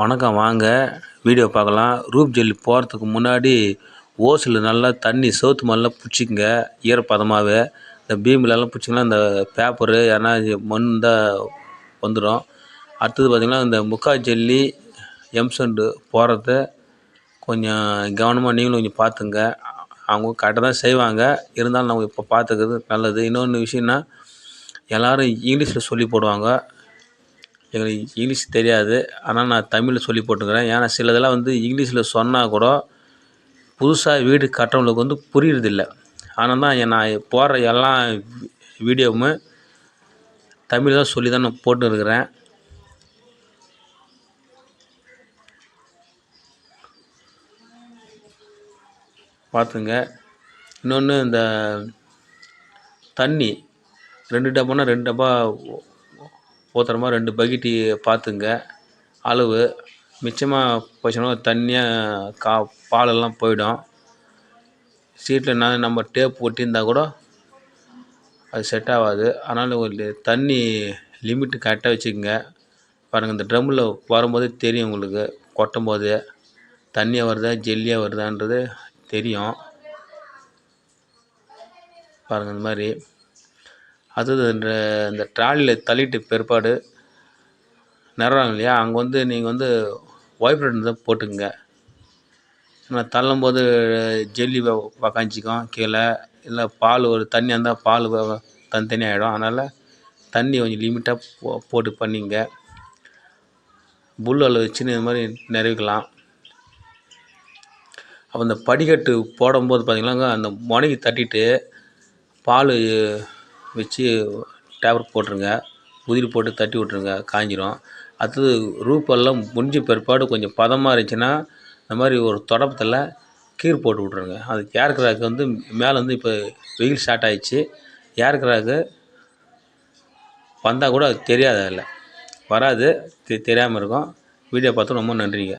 வணக்கம். வாங்க வீடியோ பார்க்கலாம். ரூப் ஜெல்லி போகிறதுக்கு முன்னாடி ஓஸில் நல்லா தண்ணி சோத்து மேலாம் பிடிச்சிக்கங்க. ஈரப்பதமாகவே இந்த பீம்லலாம் பிடிச்சிங்கன்னா இந்த பேப்பரு ஏன்னா மண் தான் வந்துடும். அடுத்தது பார்த்திங்கன்னா இந்த முக்கா ஜெல்லி எம்சண்டு போகிறத கொஞ்சம் கவனமாக நீங்களும் கொஞ்சம் பார்த்துங்க. அவங்க கரெக்டாக தான் செய்வாங்க, இருந்தாலும் நம்ம இப்போ பார்த்துக்கிறது நல்லது. இன்னொன்று விஷயம்னா எல்லோரும் இங்கிலீஷில் சொல்லி போடுவாங்க. எங்களுக்கு இங்கிலீஷ் தெரியாது, ஆனால் நான் தமிழில் சொல்லி போட்டுக்கிறேன். ஏன்னா சிலதெல்லாம் இங்கிலீஷில் சொன்னால் கூட புதுசாக வீடு கட்டுறவங்களுக்கு புரியுறதில்ல. ஆனால் தான் நான் போடுற எல்லா வீடியோவுமே தமிழ் தான் சொல்லி தான் நான் போட்டுருக்கிறேன். பார்த்துங்க. இன்னொன்று இந்த தண்ணி 2 டப்பானா 2 டப்பா ஊற்றுற மாதிரி 2 பக்கெட்டு பார்த்துங்க அளவு. மிச்சமாக போச்சுன்னா தண்ணியாக பாலெல்லாம் போயிடும். சீட்டில் நம்ம டேப் ஒட்டியிருந்தால் கூட அது செட் ஆகாது. அதனால் ஒரு தண்ணி லிமிட்டு கரெக்டாக வச்சுக்கோங்க. பாருங்கள், இந்த ட்ரம்மில் வரும்போதே தெரியும் உங்களுக்கு, கொட்டும் போது தண்ணியாக வருதா ஜெல்லியாக வருதான்றது தெரியும். பாருங்கள் இந்த மாதிரி. அடுத்தது இந்த ட்ராலியில் தள்ளிட்டு பிற்பாடு நிறறாங்க இல்லையா, அங்கே நீங்கள் வைப்ரேட் தான் போட்டுக்குங்க. ஏன்னா தள்ளும்போது ஜெல்லி உக்காஞ்சிக்கும் கீழே, இல்லை பால் ஒரு தண்ணியாக இருந்தால் பால் தனித்தனியாக ஆகிடும். அதனால் தண்ணி கொஞ்சம் லிமிட்டாக போட்டு பண்ணிங்க. புல்லில் வச்சுன்னு இது மாதிரி நிறைவிக்கலாம். அப்போ இந்த படிக்கட்டு போடும்போது பார்த்திங்கனாங்க, அந்த முனைக்கு தட்டிட்டு பால் வச்சு டேப்லெட் போட்டுருங்க. உதிரி போட்டு தட்டி விட்ருங்க, காஞ்சிரும். அடுத்தது ரூப்பெல்லாம் முடிஞ்ச பிற்பாடு கொஞ்சம் பதமாக இருந்துச்சுன்னா இந்த மாதிரி ஒரு தொடப்பத்தில் கீர் போட்டு விட்ருங்க. அது ஏர் கிராக்கு மேலே இப்போ வெயில் ஸ்டார்ட் ஆகிடுச்சு. ஏர் கிராக்கு வந்தால் கூட அது தெரியாது, அதில் வராது, தெரியாமல் இருக்கும். வீடியோ பார்த்து ரொம்ப நன்றிங்க.